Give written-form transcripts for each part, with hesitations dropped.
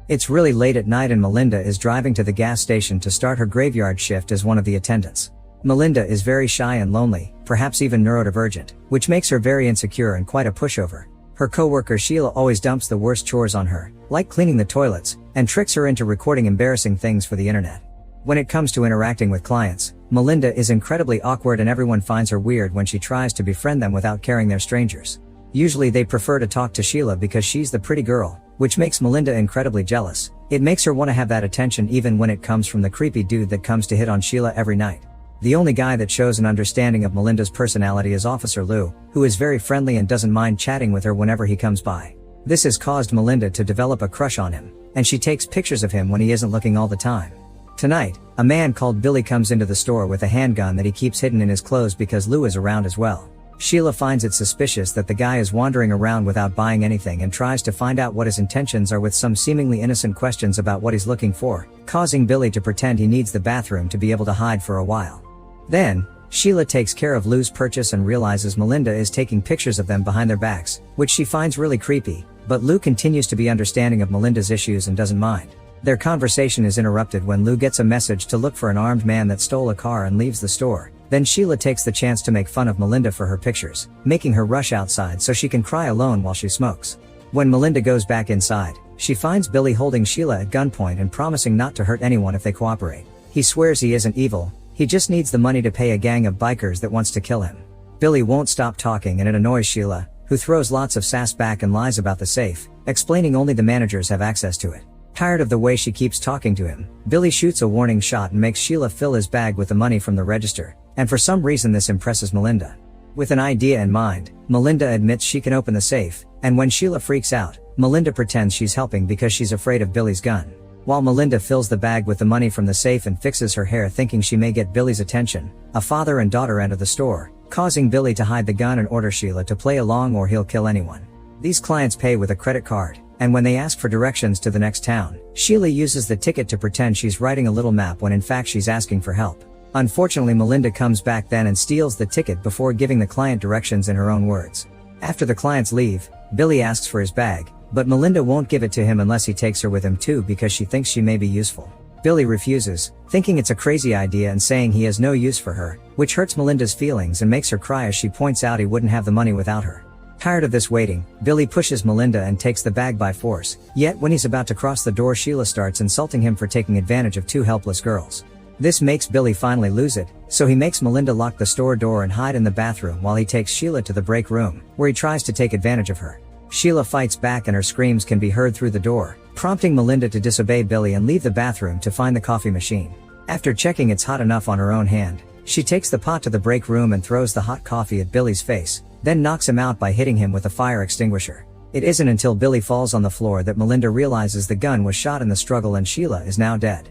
It's really late at night and Melinda is driving to the gas station to start her graveyard shift as one of the attendants. Melinda is very shy and lonely, perhaps even neurodivergent, which makes her very insecure and quite a pushover. Her coworker Sheila always dumps the worst chores on her, like cleaning the toilets, and tricks her into recording embarrassing things for the internet. When it comes to interacting with clients, Melinda is incredibly awkward and everyone finds her weird when she tries to befriend them without caring they're strangers. Usually they prefer to talk to Sheila because she's the pretty girl, which makes Melinda incredibly jealous. It makes her want to have that attention even when it comes from the creepy dude that comes to hit on Sheila every night. The only guy that shows an understanding of Melinda's personality is Officer Lou, who is very friendly and doesn't mind chatting with her whenever he comes by. This has caused Melinda to develop a crush on him, and she takes pictures of him when he isn't looking all the time. Tonight, a man called Billy comes into the store with a handgun that he keeps hidden in his clothes because Lou is around as well. Sheila finds it suspicious that the guy is wandering around without buying anything and tries to find out what his intentions are with some seemingly innocent questions about what he's looking for, causing Billy to pretend he needs the bathroom to be able to hide for a while. Then, Sheila takes care of Lou's purchase and realizes Melinda is taking pictures of them behind their backs, which she finds really creepy, but Lou continues to be understanding of Melinda's issues and doesn't mind. Their conversation is interrupted when Lou gets a message to look for an armed man that stole a car and leaves the store. Then Sheila takes the chance to make fun of Melinda for her pictures, making her rush outside so she can cry alone while she smokes. When Melinda goes back inside, she finds Billy holding Sheila at gunpoint and promising not to hurt anyone if they cooperate. He swears he isn't evil, he just needs the money to pay a gang of bikers that wants to kill him. Billy won't stop talking and it annoys Sheila, who throws lots of sass back and lies about the safe, explaining only the managers have access to it. Tired of the way she keeps talking to him, Billy shoots a warning shot and makes Sheila fill his bag with the money from the register, and for some reason this impresses Melinda. With an idea in mind, Melinda admits she can open the safe, and when Sheila freaks out, Melinda pretends she's helping because she's afraid of Billy's gun. While Melinda fills the bag with the money from the safe and fixes her hair thinking she may get Billy's attention, a father and daughter enter the store, causing Billy to hide the gun and order Sheila to play along or he'll kill anyone. These clients pay with a credit card, and when they ask for directions to the next town, Sheila uses the ticket to pretend she's writing a little map when in fact she's asking for help. Unfortunately, Melinda comes back then and steals the ticket before giving the client directions in her own words. After the clients leave, Billy asks for his bag, but Melinda won't give it to him unless he takes her with him too because she thinks she may be useful. Billy refuses, thinking it's a crazy idea and saying he has no use for her, which hurts Melinda's feelings and makes her cry as she points out he wouldn't have the money without her. Tired of this waiting, Billy pushes Melinda and takes the bag by force, yet when he's about to cross the door Sheila starts insulting him for taking advantage of two helpless girls. This makes Billy finally lose it, so he makes Melinda lock the store door and hide in the bathroom while he takes Sheila to the break room, where he tries to take advantage of her. Sheila fights back and her screams can be heard through the door, prompting Melinda to disobey Billy and leave the bathroom to find the coffee machine. After checking it's hot enough on her own hand, she takes the pot to the break room and throws the hot coffee at Billy's face, then knocks him out by hitting him with a fire extinguisher. It isn't until Billy falls on the floor that Melinda realizes the gun was shot in the struggle and Sheila is now dead.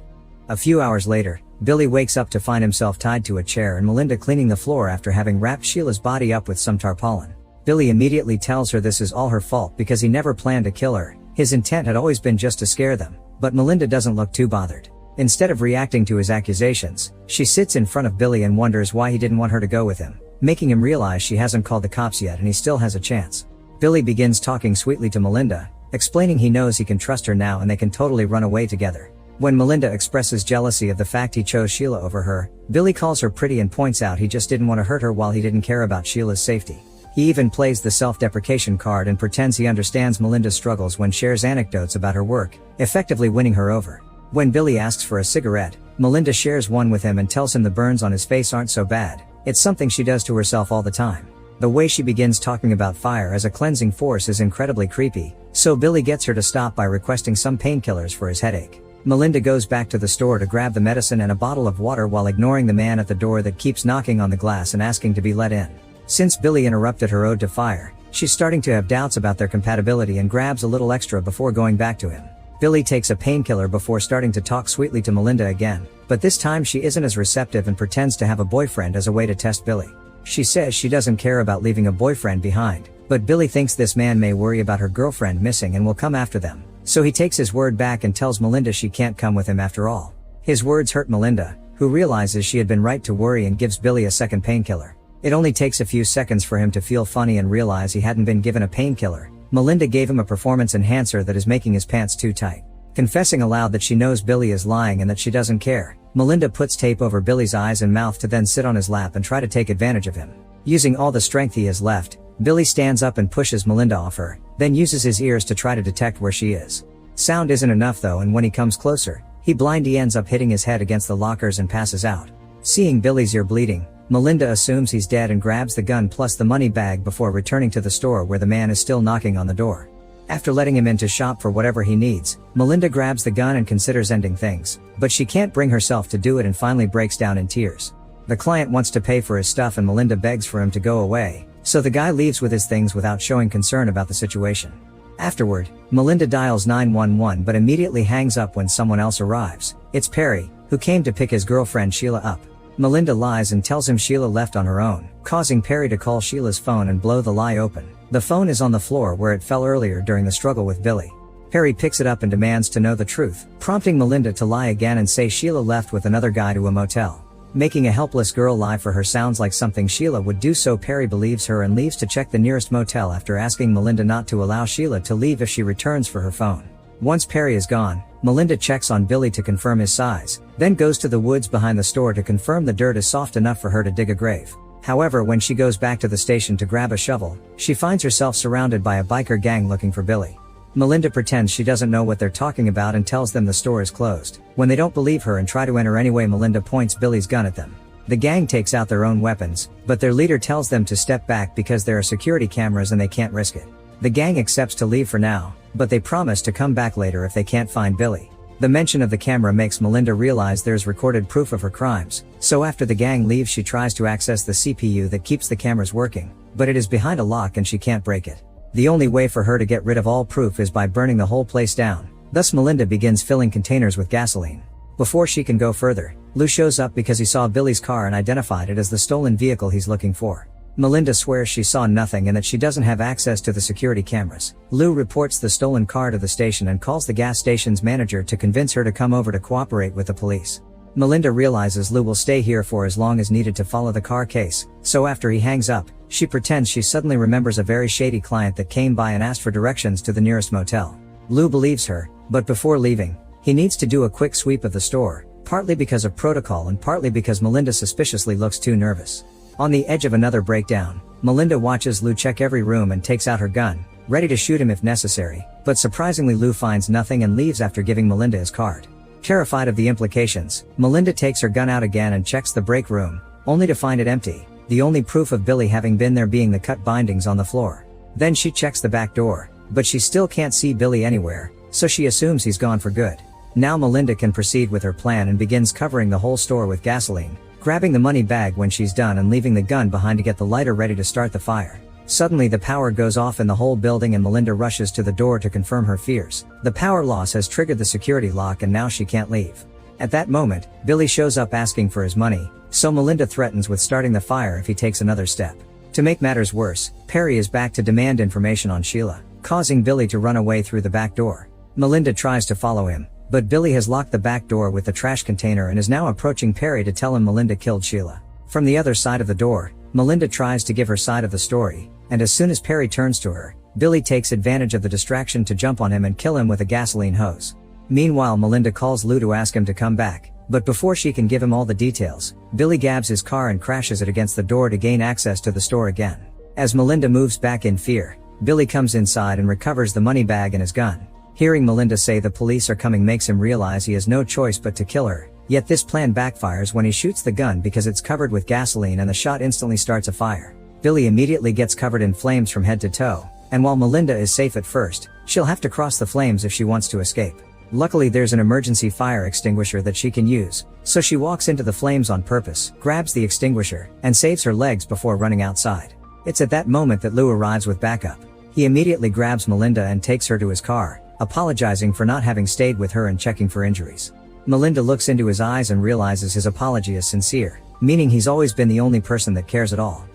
A few hours later, Billy wakes up to find himself tied to a chair and Melinda cleaning the floor after having wrapped Sheila's body up with some tarpaulin. Billy immediately tells her this is all her fault because he never planned to kill her. His intent had always been just to scare them, but Melinda doesn't look too bothered. Instead of reacting to his accusations, she sits in front of Billy and wonders why he didn't want her to go with him, making him realize she hasn't called the cops yet and he still has a chance. Billy begins talking sweetly to Melinda, explaining he knows he can trust her now and they can totally run away together. When Melinda expresses jealousy of the fact he chose Sheila over her, Billy calls her pretty and points out he just didn't want to hurt her while he didn't care about Sheila's safety. He even plays the self-deprecation card and pretends he understands Melinda's struggles when shares anecdotes about her work, effectively winning her over. When Billy asks for a cigarette, Melinda shares one with him and tells him the burns on his face aren't so bad. It's something she does to herself all the time. The way she begins talking about fire as a cleansing force is incredibly creepy, so Billy gets her to stop by requesting some painkillers for his headache. Melinda goes back to the store to grab the medicine and a bottle of water while ignoring the man at the door that keeps knocking on the glass and asking to be let in. Since Billy interrupted her ode to fire, she's starting to have doubts about their compatibility and grabs a little extra before going back to him. Billy takes a painkiller before starting to talk sweetly to Melinda again, but this time she isn't as receptive and pretends to have a boyfriend as a way to test Billy. She says she doesn't care about leaving a boyfriend behind, but Billy thinks this man may worry about her girlfriend missing and will come after them, so he takes his word back and tells Melinda she can't come with him after all. His words hurt Melinda, who realizes she had been right to worry and gives Billy a second painkiller. It only takes a few seconds for him to feel funny and realize he hadn't been given a painkiller. Melinda gave him a performance enhancer that is making his pants too tight. Confessing aloud that she knows Billy is lying and that she doesn't care, Melinda puts tape over Billy's eyes and mouth to then sit on his lap and try to take advantage of him. Using all the strength he has left, Billy stands up and pushes Melinda off her, then uses his ears to try to detect where she is. Sound isn't enough though, and when he comes closer, he ends up hitting his head against the lockers and passes out. Seeing Billy's ear bleeding, Melinda assumes he's dead and grabs the gun plus the money bag before returning to the store where the man is still knocking on the door. After letting him in to shop for whatever he needs, Melinda grabs the gun and considers ending things, but she can't bring herself to do it and finally breaks down in tears. The client wants to pay for his stuff and Melinda begs for him to go away, so the guy leaves with his things without showing concern about the situation. Afterward, Melinda dials 911 but immediately hangs up when someone else arrives. It's Perry, who came to pick his girlfriend Sheila up. Melinda lies and tells him Sheila left on her own, causing Perry to call Sheila's phone and blow the lie open. The phone is on the floor where it fell earlier during the struggle with Billy. Perry picks it up and demands to know the truth, prompting Melinda to lie again and say Sheila left with another guy to a motel. Making a helpless girl lie for her sounds like something Sheila would do, so Perry believes her and leaves to check the nearest motel after asking Melinda not to allow Sheila to leave if she returns for her phone. Once Perry is gone, Melinda checks on Billy to confirm his size, then goes to the woods behind the store to confirm the dirt is soft enough for her to dig a grave. However, when she goes back to the station to grab a shovel, she finds herself surrounded by a biker gang looking for Billy. Melinda pretends she doesn't know what they're talking about and tells them the store is closed. When they don't believe her and try to enter anyway, Melinda points Billy's gun at them. The gang takes out their own weapons, but their leader tells them to step back because there are security cameras and they can't risk it. The gang accepts to leave for now, but they promise to come back later if they can't find Billy. The mention of the camera makes Melinda realize there's recorded proof of her crimes, so after the gang leaves she tries to access the CPU that keeps the cameras working, but it is behind a lock and she can't break it. The only way for her to get rid of all proof is by burning the whole place down. Thus Melinda begins filling containers with gasoline. Before she can go further, Lou shows up because he saw Billy's car and identified it as the stolen vehicle he's looking for. Melinda swears she saw nothing and that she doesn't have access to the security cameras. Lou reports the stolen car to the station and calls the gas station's manager to convince her to come over to cooperate with the police. Melinda realizes Lou will stay here for as long as needed to follow the car case, so after he hangs up, she pretends she suddenly remembers a very shady client that came by and asked for directions to the nearest motel. Lou believes her, but before leaving, he needs to do a quick sweep of the store, partly because of protocol and partly because Melinda suspiciously looks too nervous. On the edge of another breakdown, Melinda watches Lou check every room and takes out her gun, ready to shoot him if necessary, but surprisingly Lou finds nothing and leaves after giving Melinda his card. Terrified of the implications, Melinda takes her gun out again and checks the break room, only to find it empty, the only proof of Billy having been there being the cut bindings on the floor. Then she checks the back door, but she still can't see Billy anywhere, so she assumes he's gone for good. Now Melinda can proceed with her plan and begins covering the whole store with gasoline, grabbing the money bag when she's done and leaving the gun behind to get the lighter ready to start the fire. Suddenly the power goes off in the whole building and Melinda rushes to the door to confirm her fears. The power loss has triggered the security lock and now she can't leave. At that moment, Billy shows up asking for his money, so Melinda threatens with starting the fire if he takes another step. To make matters worse, Perry is back to demand information on Sheila, causing Billy to run away through the back door. Melinda tries to follow him, but Billy has locked the back door with the trash container and is now approaching Perry to tell him Melinda killed Sheila. From the other side of the door, Melinda tries to give her side of the story, and as soon as Perry turns to her, Billy takes advantage of the distraction to jump on him and kill him with a gasoline hose. Meanwhile, Melinda calls Lou to ask him to come back, but before she can give him all the details, Billy grabs his car and crashes it against the door to gain access to the store again. As Melinda moves back in fear, Billy comes inside and recovers the money bag and his gun. Hearing Melinda say the police are coming makes him realize he has no choice but to kill her, yet this plan backfires when he shoots the gun because it's covered with gasoline and the shot instantly starts a fire. Billy immediately gets covered in flames from head to toe, and while Melinda is safe at first, she'll have to cross the flames if she wants to escape. Luckily there's an emergency fire extinguisher that she can use, so she walks into the flames on purpose, grabs the extinguisher, and saves her legs before running outside. It's at that moment that Lou arrives with backup. He immediately grabs Melinda and takes her to his car, apologizing for not having stayed with her and checking for injuries. Melinda looks into his eyes and realizes his apology is sincere, meaning he's always been the only person that cares at all.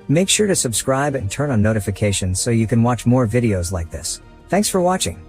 Make sure to subscribe and turn on notifications so you can watch more videos like this. Thanks for watching.